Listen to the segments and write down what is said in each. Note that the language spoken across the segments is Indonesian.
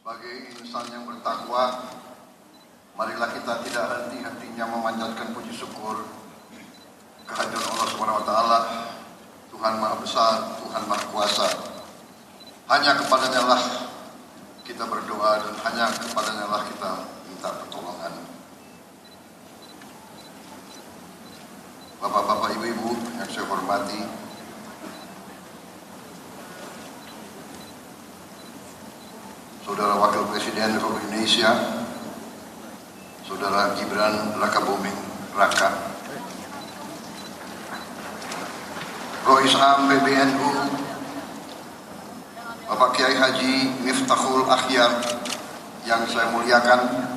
Sebagai insan yang bertakwa, marilah kita tidak henti-hentinya memanjatkan puji syukur kehadiran Allah Subhanahu wa taala, Tuhan Maha Besar, Tuhan Maha Kuasa. Hanya kepadanya lah kita berdoa dan hanya kepadanya lah kita minta pertolongan. Bapak-bapak, ibu-ibu yang saya hormati, Saudara Wakil Presiden Republik Indonesia, Saudara Gibran Rakabuming Raka, Rois Am PBNU, Bapak Kiai Haji Miftahul Akhyar yang saya muliakan,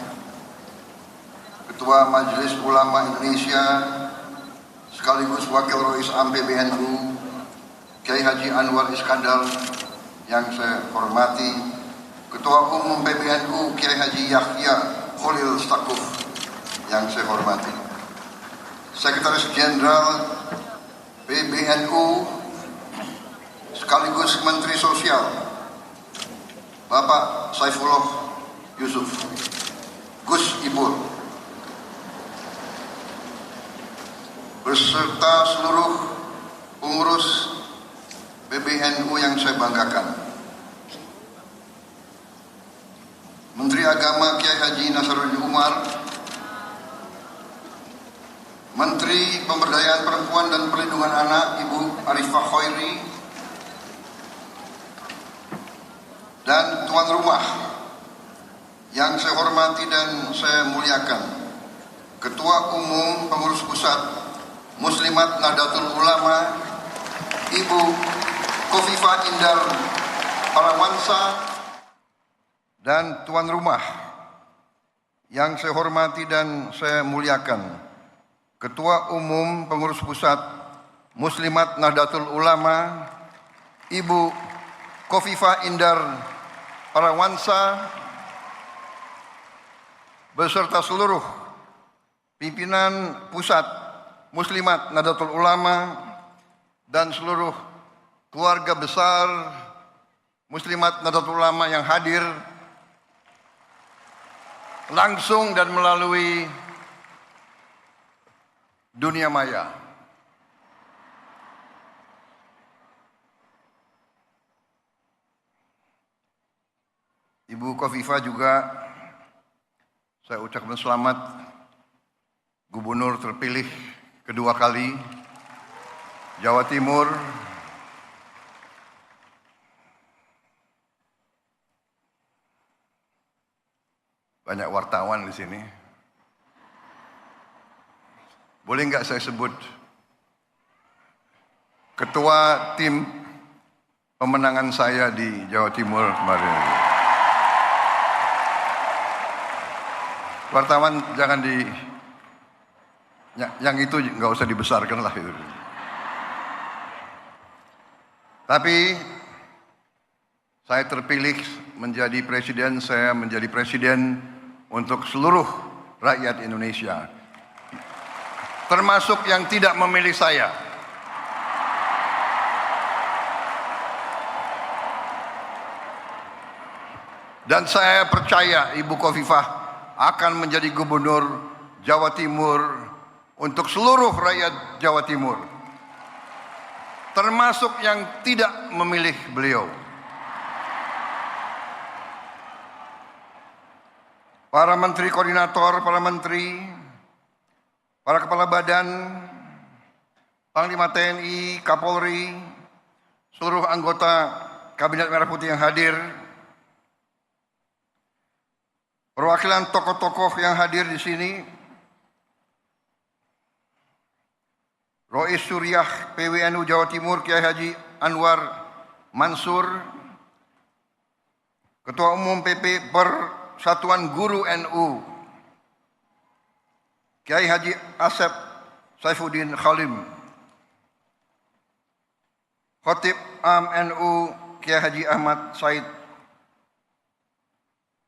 Ketua Majelis Ulama Indonesia sekaligus Wakil Rois Am PBNU, Kiai Haji Anwar Iskandar yang saya hormati, Ketua Umum PBNU Kiai Haji Yahya Khalil Stakuf yang saya hormati, Sekretaris Jenderal PBNU sekaligus Menteri Sosial Bapak Saifullah Yusuf, Gus Ipul, beserta seluruh pengurus PBNU yang saya banggakan, Menteri Agama Kiai Haji Nasaruddin Umar, Menteri Pemberdayaan Perempuan dan Perlindungan Anak Ibu Arifah Khairi, dan tuan rumah yang saya hormati dan saya muliakan, Ketua Umum Pengurus Pusat Muslimat Nahdlatul Ulama Ibu Khofifah Indar Parawansa, dan tuan rumah yang saya hormati dan saya muliakan, Ketua Umum Pengurus Pusat Muslimat Nahdlatul Ulama Ibu Khofifah Indar Parawansa, beserta seluruh pimpinan Pusat Muslimat Nahdlatul Ulama dan seluruh keluarga besar Muslimat Nahdlatul Ulama yang hadir langsung dan melalui dunia maya. Ibu Khofifah juga saya ucapkan selamat Gubernur terpilih kedua kali Jawa Timur. Banyak wartawan di sini. Boleh nggak saya sebut ketua tim pemenangan saya di Jawa Timur kemarin? Wartawan jangan yang itu nggak usah dibesarkan lah itu. Tapi saya terpilih menjadi presiden, saya menjadi presiden untuk seluruh rakyat Indonesia, termasuk yang tidak memilih saya. Dan saya percaya Ibu Khofifah akan menjadi gubernur Jawa Timur untuk seluruh rakyat Jawa Timur, termasuk yang tidak memilih beliau. Para menteri koordinator, para menteri, para kepala badan, Panglima TNI, Kapolri, seluruh anggota Kabinet Merah Putih yang hadir, perwakilan tokoh-tokoh yang hadir di sini, Rois Suriah PWNU Jawa Timur Kiai Haji Anwar Mansur, Ketua Umum PP Persatuan Guru NU Kiai Haji Asep Saifuddin Khalim, Khatib Am NU Kiai Haji Ahmad Said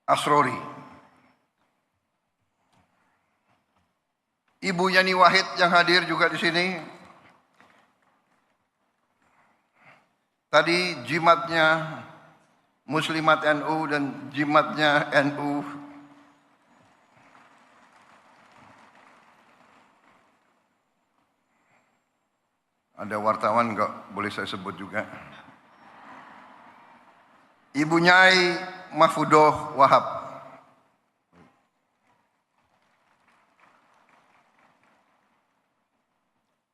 Asrori, Ibu Yani Wahid yang hadir juga di sini. Tadi jimatnya Muslimat NU dan jimatnya NU. Ada wartawan nggak boleh saya sebut juga. Ibu Nyai Mahfudoh Wahab.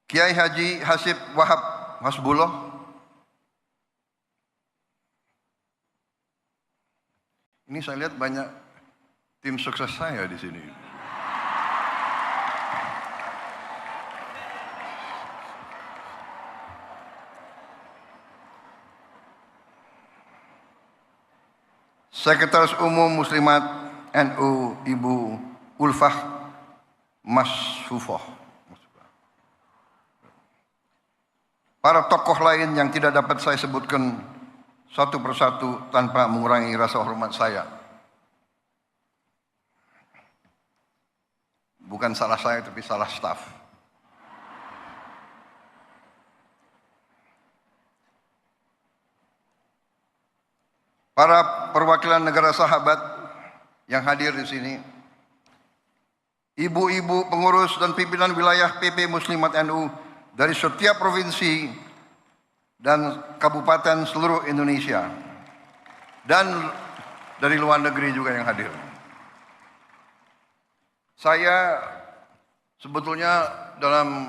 Kiai Haji Hasib Wahab Hasbullah. Ini saya lihat banyak tim sukses saya di sini. Sekretaris Umum Muslimat NU Ibu Ulfah Masfufoh. Para tokoh lain yang tidak dapat saya sebutkan satu persatu tanpa mengurangi rasa hormat saya. Bukan salah saya tapi salah staf. Para perwakilan negara sahabat yang hadir di sini, ibu-ibu pengurus dan pimpinan wilayah PP Muslimat NU dari setiap provinsi dan kabupaten seluruh Indonesia, dan dari luar negeri juga yang hadir. Saya sebetulnya dalam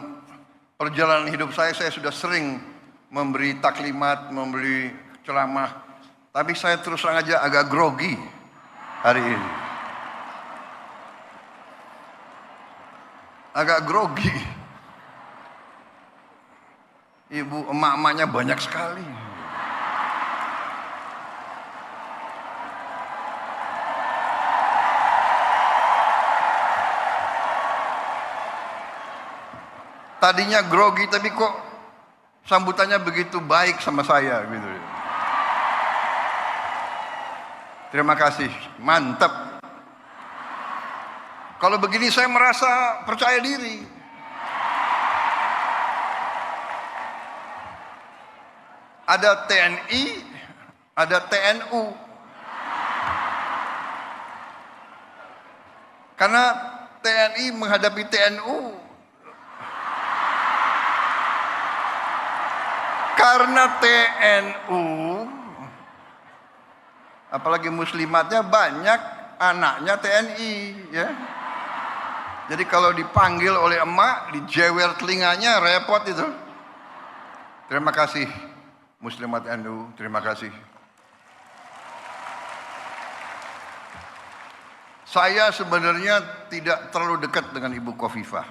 perjalanan hidup saya sudah sering memberi taklimat, memberi ceramah, tapi saya terus terang aja agak grogi hari ini. Agak grogi. Ibu emak-emaknya banyak sekali. Tadinya grogi tapi kok sambutannya begitu baik sama saya gitu. Terima kasih, mantap. Kalau begini saya merasa percaya diri. Ada TNI, ada TNU. Karena TNI menghadapi TNU. Karena TNU, apalagi muslimatnya banyak anaknya TNI, ya. Jadi kalau dipanggil oleh emak, dijewer telinganya, repot itu. Terima kasih. Muslimat NU, terima kasih. Saya sebenarnya tidak terlalu dekat dengan Ibu Khofifah.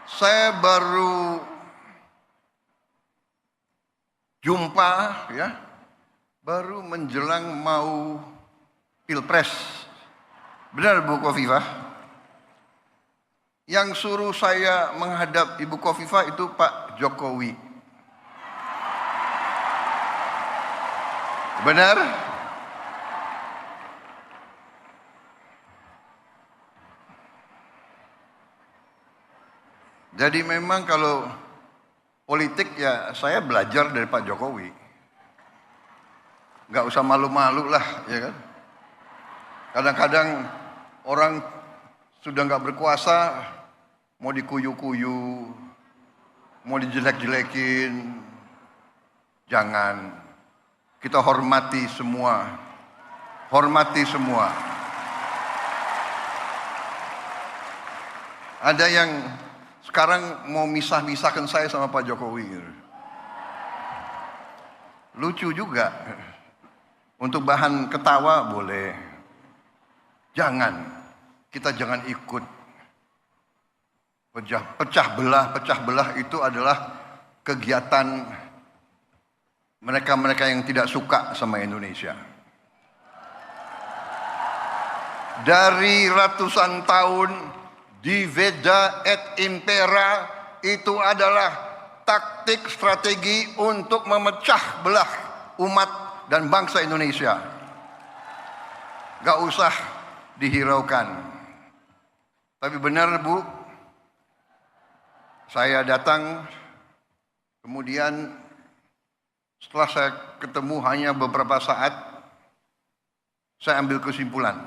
Saya baru jumpa, ya, baru menjelang mau Pilpres. Benar Bu Khofifah? Yang suruh saya menghadap Ibu Khofifah itu Pak Jokowi. Benar? Jadi memang kalau politik ya saya belajar dari Pak Jokowi. Nggak usah malu-malu lah, ya kan? Kadang-kadang orang sudah nggak berkuasa, mau dikuyu-kuyu, mau dijelek-jelekin, jangan. Kita hormati semua. Hormati semua. Ada yang sekarang mau misah-misahkan saya sama Pak Jokowi. Lucu juga. Untuk bahan ketawa boleh. Jangan. Kita jangan ikut. Pecah belah itu adalah kegiatan mereka-mereka yang tidak suka sama Indonesia. Dari ratusan tahun, diveda et impera itu adalah taktik strategi untuk memecah belah umat dan bangsa Indonesia. Gak usah dihiraukan. Tapi benar Bu, saya datang, kemudian setelah saya ketemu hanya beberapa saat, saya ambil kesimpulan.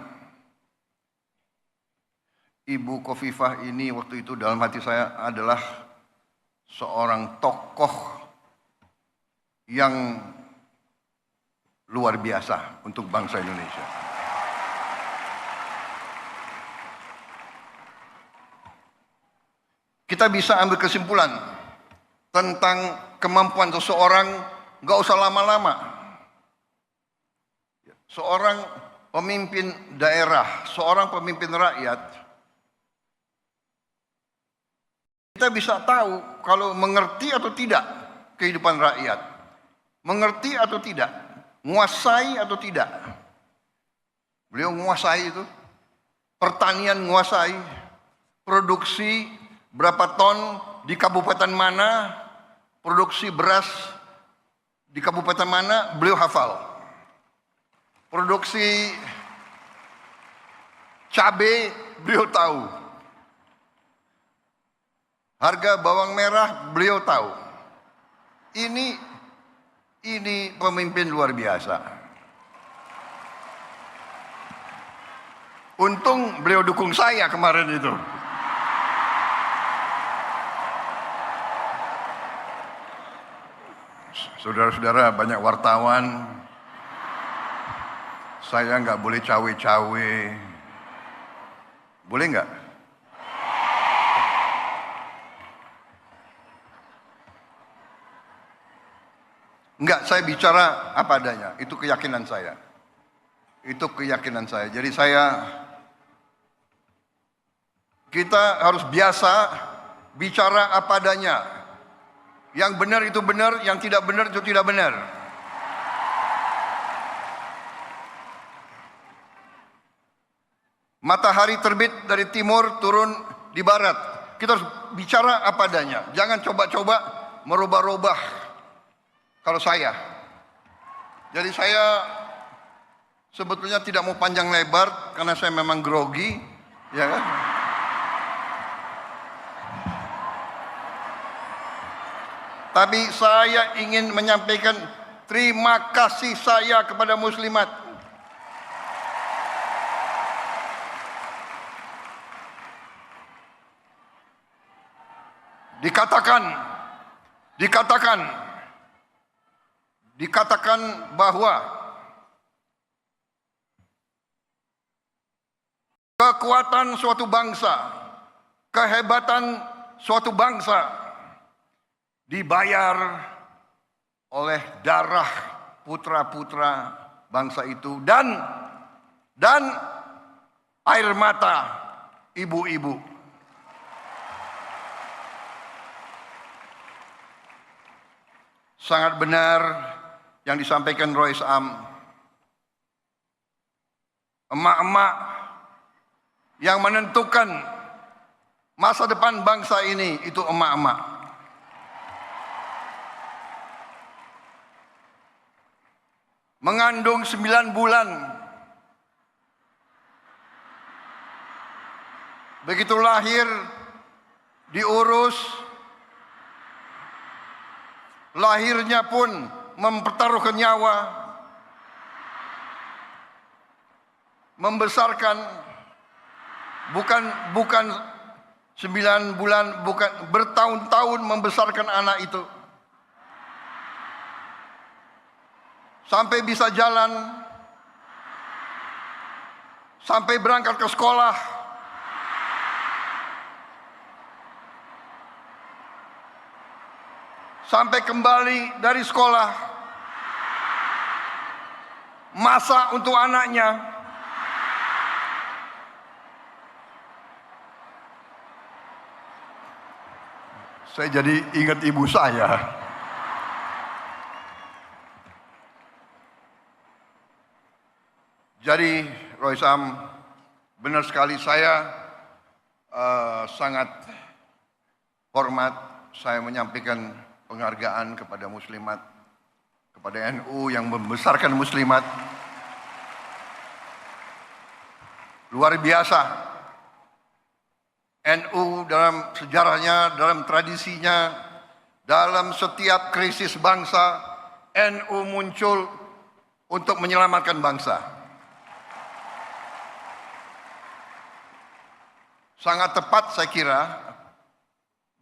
Ibu Khofifah ini waktu itu dalam hati saya adalah seorang tokoh yang luar biasa untuk bangsa Indonesia. Kita bisa ambil kesimpulan tentang kemampuan seseorang, nggak usah lama-lama. Seorang pemimpin daerah, seorang pemimpin rakyat, kita bisa tahu kalau mengerti atau tidak kehidupan rakyat, mengerti atau tidak, menguasai atau tidak. Beliau menguasai itu, pertanian menguasai, produksi berapa ton di kabupaten mana, produksi beras di kabupaten mana, beliau hafal. Produksi cabai, beliau tahu. Harga bawang merah, beliau tahu. Ini pemimpin luar biasa. Untung beliau dukung saya kemarin itu. Saudara-saudara, banyak wartawan, saya nggak boleh cawe-cawe. Boleh nggak? Enggak, saya bicara apa adanya. Itu keyakinan saya. Itu keyakinan saya. Jadi kita harus biasa bicara apa adanya. Yang benar itu benar, yang tidak benar itu tidak benar. Matahari terbit dari timur, turun di barat. Kita harus bicara apa adanya. Jangan coba-coba merubah-rubah. Kalau saya. Jadi saya sebetulnya tidak mau panjang lebar karena saya memang grogi, ya kan? Tapi saya ingin menyampaikan terima kasih saya kepada muslimat. Dikatakan bahwa kekuatan suatu bangsa, kehebatan suatu bangsa dibayar oleh darah putra-putra bangsa itu dan air mata ibu-ibu. Sangat benar yang disampaikan Rois Am. Emak-emak yang menentukan masa depan bangsa ini itu emak-emak. Mengandung 9 bulan. Begitu lahir, diurus, lahirnya pun mempertaruhkan nyawa, membesarkan, bukan 9 bulan, bukan bertahun-tahun membesarkan anak itu. Sampai bisa jalan, sampai berangkat ke sekolah, sampai kembali dari sekolah, masak untuk anaknya. Saya jadi ingat ibu saya. Jadi Rois Am, benar sekali saya sangat hormat, saya menyampaikan penghargaan kepada muslimat, kepada NU yang membesarkan muslimat. Luar biasa. NU dalam sejarahnya, dalam tradisinya, dalam setiap krisis bangsa NU muncul untuk menyelamatkan bangsa. Sangat tepat saya kira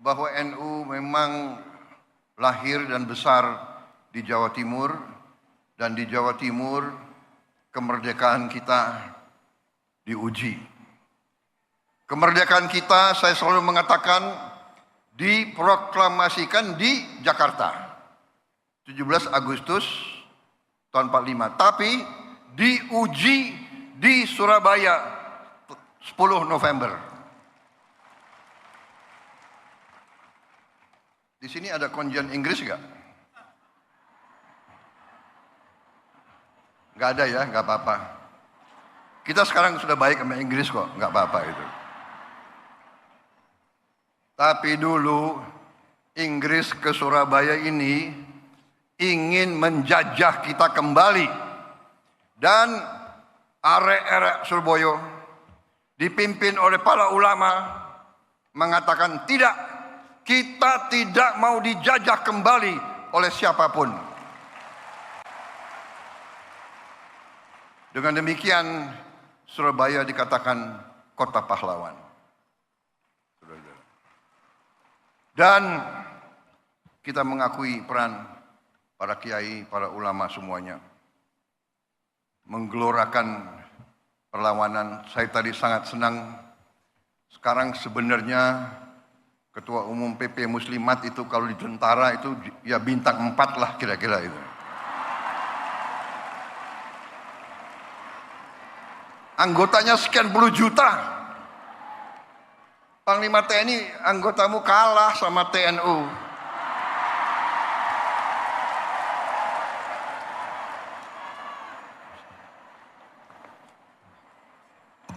bahwa NU memang lahir dan besar di Jawa Timur, dan di Jawa Timur kemerdekaan kita diuji. Kemerdekaan kita, saya selalu mengatakan, diproklamasikan di Jakarta 17 Agustus tahun 45, tapi diuji di Surabaya 10 November. Di sini ada konjen Inggris nggak? Nggak ada ya, nggak apa-apa. Kita sekarang sudah baik sama Inggris kok, nggak apa-apa itu. Tapi dulu Inggris ke Surabaya ini ingin menjajah kita kembali. Dan arek-arek Surabaya dipimpin oleh para ulama mengatakan tidak. Kita tidak mau dijajah kembali oleh siapapun. Dengan demikian, Surabaya dikatakan kota pahlawan. Dan kita mengakui peran para kiai, para ulama semuanya. Menggelorakan perlawanan. Saya tadi sangat senang. Sekarang sebenarnya Ketua Umum PP Muslimat itu kalau di tentara itu ya bintang 4 lah kira-kira itu. Anggotanya sekian puluh juta. Panglima TNI anggotamu kalah sama TNU.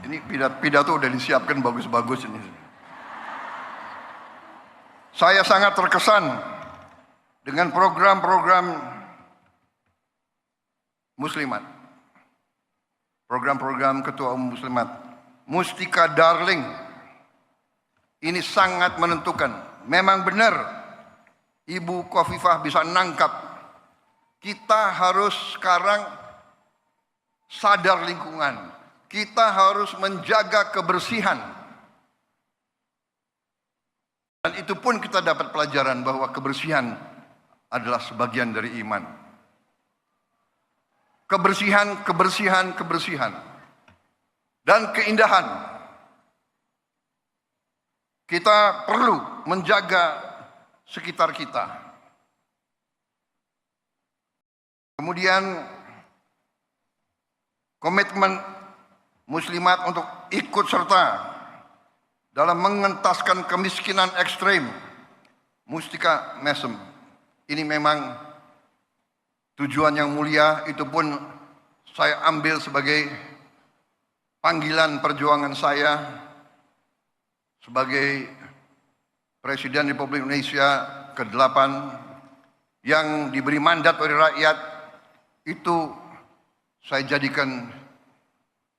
Ini pidato udah disiapkan bagus-bagus ini. Saya sangat terkesan dengan program-program Muslimat. Program-program Ketua Umum Muslimat. Mustika Darling. Ini sangat menentukan. Memang benar Ibu Khofifah bisa nangkap. Kita harus sekarang sadar lingkungan. Kita harus menjaga kebersihan. Dan itu pun kita dapat pelajaran bahwa kebersihan adalah sebagian dari iman. Kebersihan, kebersihan, kebersihan. Dan keindahan. Kita perlu menjaga sekitar kita. Kemudian komitmen Muslimat untuk ikut serta dalam mengentaskan kemiskinan ekstrem. Mustika Mesem. Ini memang tujuan yang mulia, itu pun saya ambil sebagai panggilan perjuangan saya sebagai Presiden Republik Indonesia ke-8 yang diberi mandat oleh rakyat. Itu saya jadikan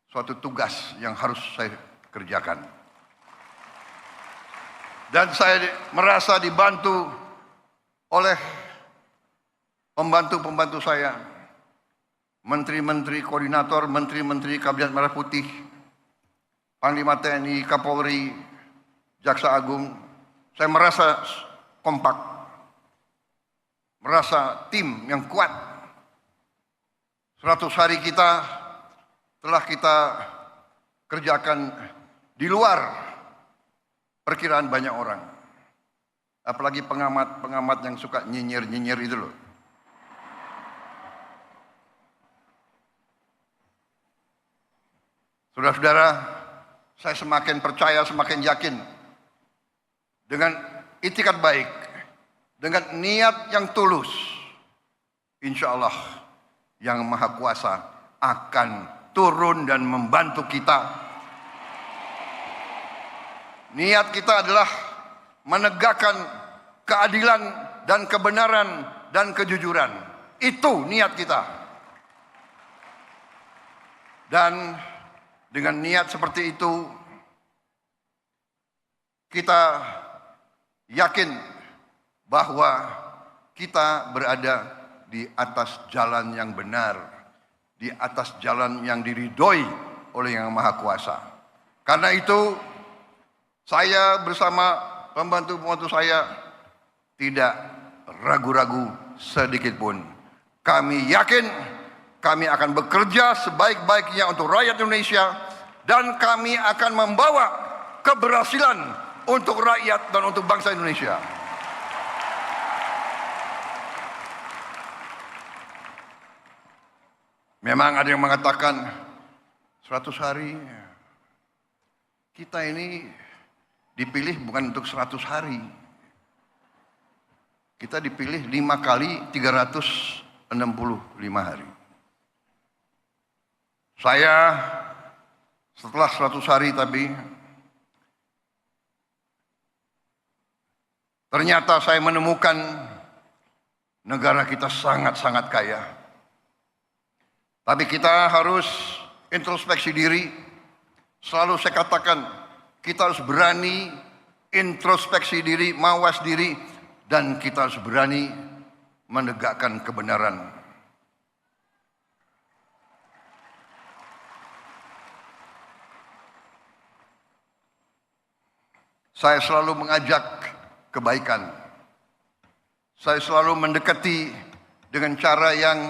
suatu tugas yang harus saya kerjakan. Dan saya merasa dibantu oleh pembantu-pembantu saya, menteri-menteri koordinator, menteri-menteri Kabinet Merah Putih, Panglima TNI, Kapolri, Jaksa Agung. Saya merasa kompak, merasa tim yang kuat. 100 hari kita telah kita kerjakan di luar perkiraan banyak orang. Apalagi pengamat-pengamat yang suka nyinyir-nyinyir itu loh. Saudara-saudara, saya semakin percaya, semakin yakin dengan itikat baik, dengan niat yang tulus, insya Allah Yang Maha Kuasa akan turun dan membantu kita. Niat kita adalah menegakkan keadilan dan kebenaran dan kejujuran. Itu niat kita. Dan dengan niat seperti itu, kita yakin bahwa kita berada di atas jalan yang benar, di atas jalan yang diridhoi oleh Yang Maha Kuasa. Karena itu saya bersama pembantu-pembantu saya tidak ragu-ragu sedikit pun. Kami yakin kami akan bekerja sebaik-baiknya untuk rakyat Indonesia dan kami akan membawa keberhasilan untuk rakyat dan untuk bangsa Indonesia. Memang ada yang mengatakan 100 hari. Kita ini dipilih bukan untuk 100 hari. Kita dipilih 5 kali 365 hari. Saya setelah 100 hari tapi ternyata saya menemukan negara kita sangat-sangat kaya. Tapi kita harus introspeksi diri. Selalu saya katakan, kita harus berani introspeksi diri, mawas diri, dan kita harus berani menegakkan kebenaran. Saya selalu mengajak kebaikan. Saya selalu mendekati dengan cara yang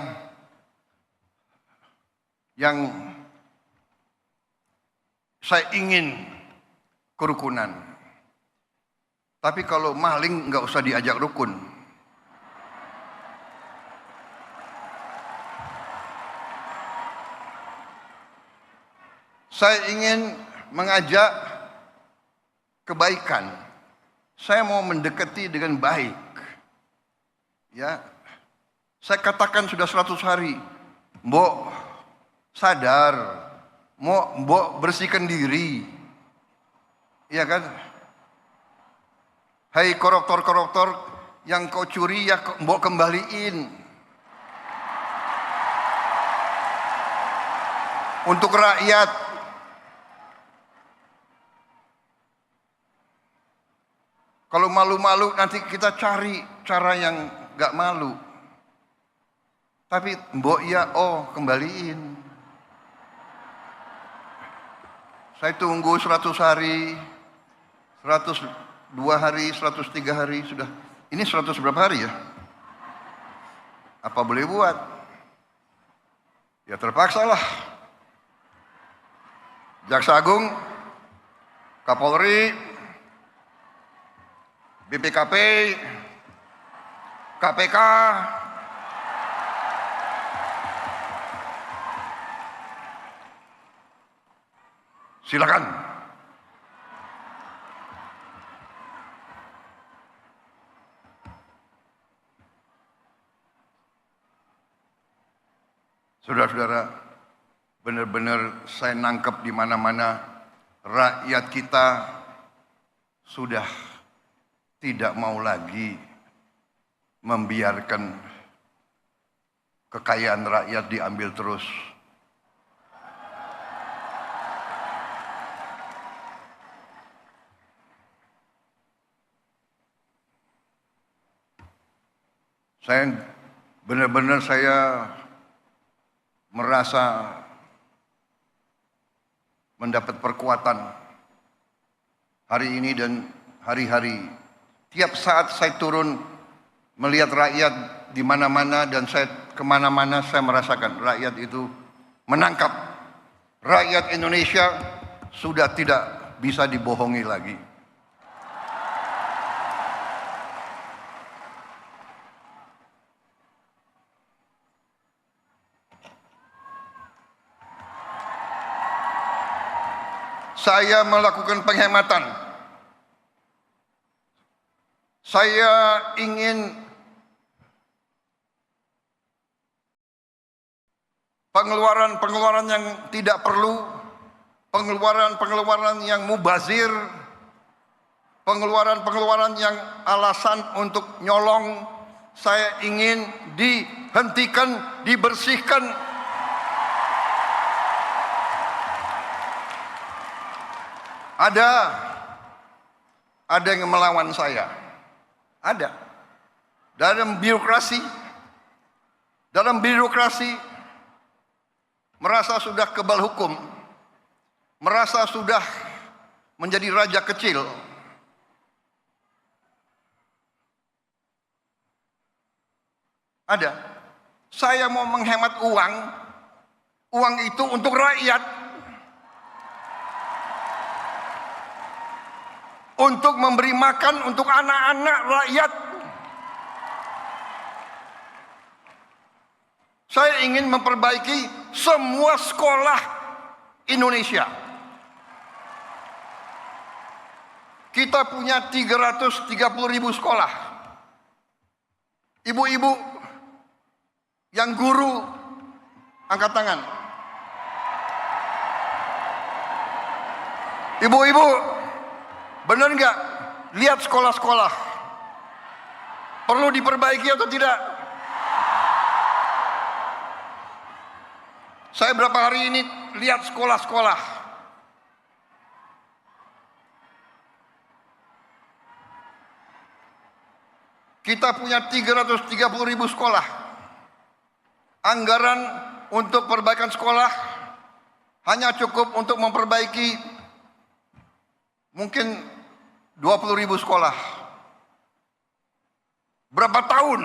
saya ingin kerukunan. Tapi kalau maling nggak usah diajak rukun. Saya ingin mengajak kebaikan. Saya mau mendekati dengan baik. Ya, saya katakan sudah 100 hari. Mbok sadar, mau mbok bersihkan diri, ya kan? Hai koruptor-koruptor yang kau curi ya mbok kembaliin untuk rakyat. Kalau malu-malu nanti kita cari cara yang gak malu. Tapi mbok ya kembaliin. Saya tunggu 100 hari, 102 hari, 103 hari sudah. Ini 100 berapa hari ya? Apa boleh buat? Ya terpaksa lah. Jaksa Agung, Kapolri, BPKP, KPK, silakan. Saudara-saudara, benar-benar saya nangkep di mana-mana rakyat kita sudah tidak mau lagi membiarkan kekayaan rakyat diambil terus. Saya benar-benar merasa mendapat perkuatan hari ini dan hari-hari. Tiap saat saya turun melihat rakyat di mana-mana dan saya kemana-mana saya merasakan rakyat itu menangkap. Rakyat Indonesia sudah tidak bisa dibohongi lagi. Saya melakukan penghematan. Saya ingin pengeluaran-pengeluaran yang tidak perlu, pengeluaran-pengeluaran yang mubazir, pengeluaran-pengeluaran yang alasan untuk nyolong, saya ingin dihentikan, dibersihkan. Ada yang melawan saya. Ada. Dalam birokrasi, dalam birokrasi merasa sudah kebal hukum, merasa sudah menjadi raja kecil. Ada. Saya mau menghemat uang, uang itu untuk rakyat, untuk memberi makan untuk anak-anak rakyat. Saya ingin memperbaiki semua sekolah Indonesia. Kita punya 330.000 sekolah. Ibu-ibu yang guru, angkat tangan. Ibu-ibu, benar nggak? Lihat sekolah-sekolah. Perlu diperbaiki atau tidak? Saya berapa hari ini lihat sekolah-sekolah. Kita punya 330.000 sekolah. Anggaran untuk perbaikan sekolah hanya cukup untuk memperbaiki mungkin 20.000 sekolah. Berapa tahun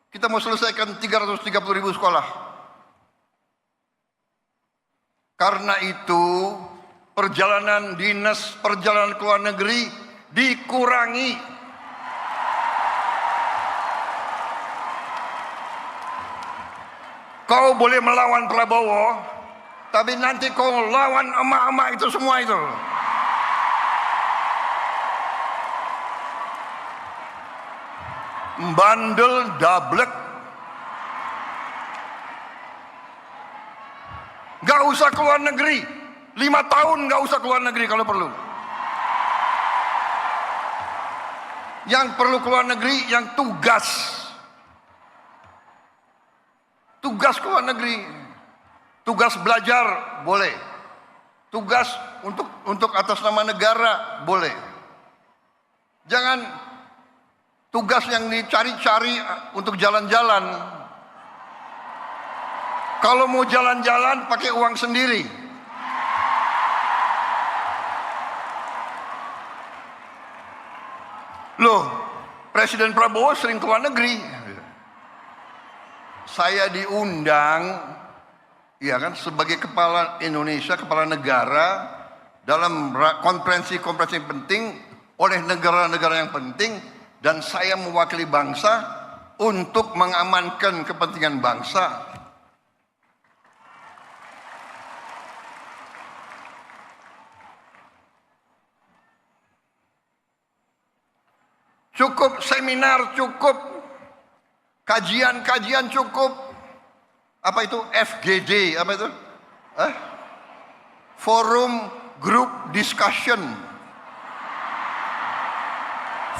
kita mau selesaikan 330.000 sekolah? Karena itu perjalanan dinas, perjalanan ke luar negeri dikurangi. Kau boleh melawan Prabowo, tapi nanti kau lawan emak-emak itu semua itu. Bandel dablek. Gak usah keluar negeri, 5 tahun gak usah keluar negeri kalau perlu. Yang perlu keluar negeri, yang tugas keluar negeri, tugas belajar boleh, tugas untuk atas nama negara boleh. Jangan tugas yang dicari-cari untuk jalan-jalan. Kalau mau jalan-jalan pakai uang sendiri. Loh, Presiden Prabowo sering keluar negeri. Saya diundang, ya kan, sebagai kepala Indonesia, kepala negara dalam konferensi-konferensi penting oleh negara-negara yang penting, dan saya mewakili bangsa untuk mengamankan kepentingan bangsa. Cukup seminar, cukup kajian-kajian, cukup apa itu FGD, apa itu? Forum Group Discussion.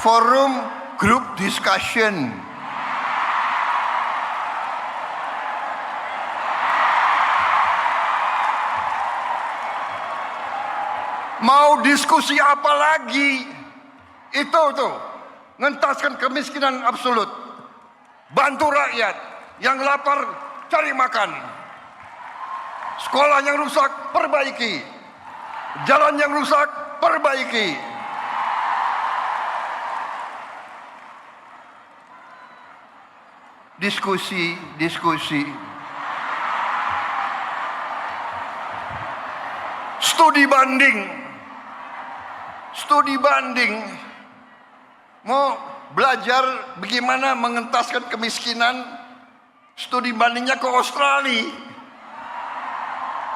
Forum Group Discussion. Mau diskusi apa lagi? Itu tuh, ngentaskan kemiskinan absolut. Bantu rakyat yang lapar cari makan. Sekolah yang rusak perbaiki. Jalan yang rusak perbaiki. Diskusi. Studi banding. Mau belajar bagaimana mengentaskan kemiskinan, studi bandingnya ke Australia.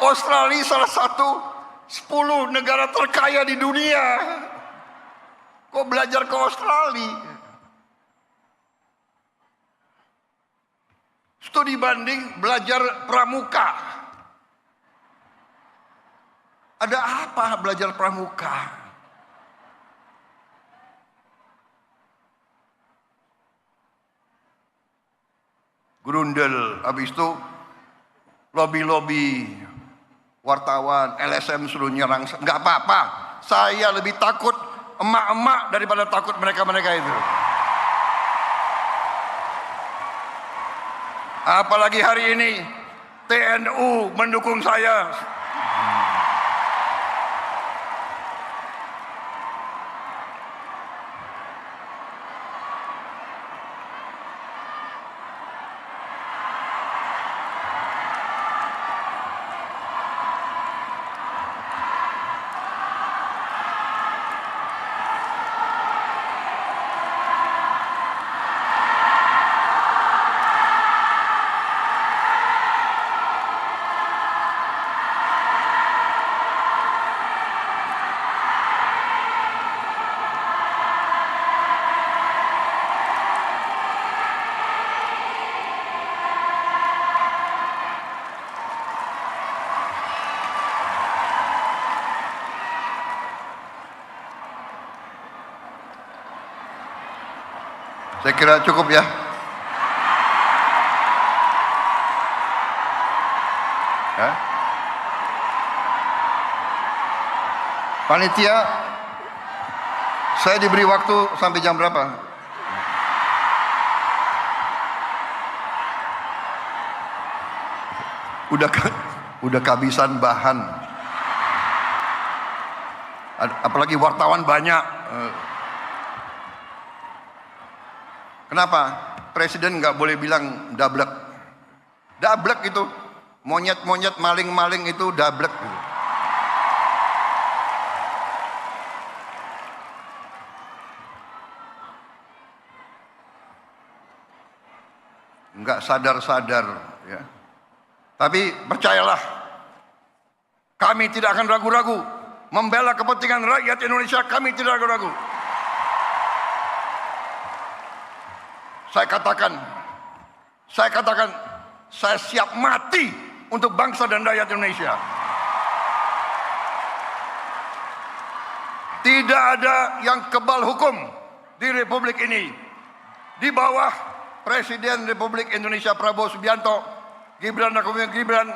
Australia salah satu 10 negara terkaya di dunia. Kok belajar ke Australia? Studi banding, belajar pramuka. Ada apa belajar pramuka? Grundel, habis itu lobby wartawan, LSM suruh nyerang. Nggak apa-apa, saya lebih takut emak-emak daripada takut mereka-mereka itu. Apalagi hari ini TNU mendukung saya. Saya kira cukup ya. Ya. Panitia, saya diberi waktu sampai jam berapa? Udah kehabisan bahan. Apalagi wartawan banyak. Kenapa? Presiden nggak boleh bilang dablek. Dablek itu, monyet-monyet, maling-maling itu dablek. Nggak sadar-sadar, ya. Tapi percayalah, kami tidak akan ragu-ragu membela kepentingan rakyat Indonesia. Kami tidak ragu-ragu. Saya katakan, saya siap mati untuk bangsa dan rakyat Indonesia. Tidak ada yang kebal hukum di Republik ini. Di bawah Presiden Republik Indonesia Prabowo Subianto, Gibran Rakabuming Gibran,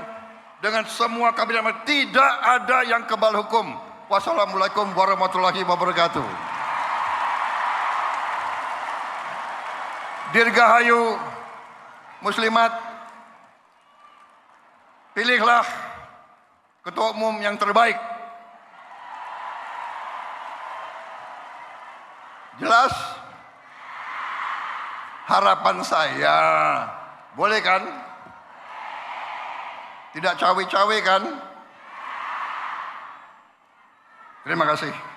dengan semua kabinet, tidak ada yang kebal hukum. Wassalamualaikum warahmatullahi wabarakatuh. Dirgahayu Muslimat, pilihlah ketua umum yang terbaik. Jelas? Harapan saya, boleh kan? Tidak cawe-cawe kan? Terima kasih.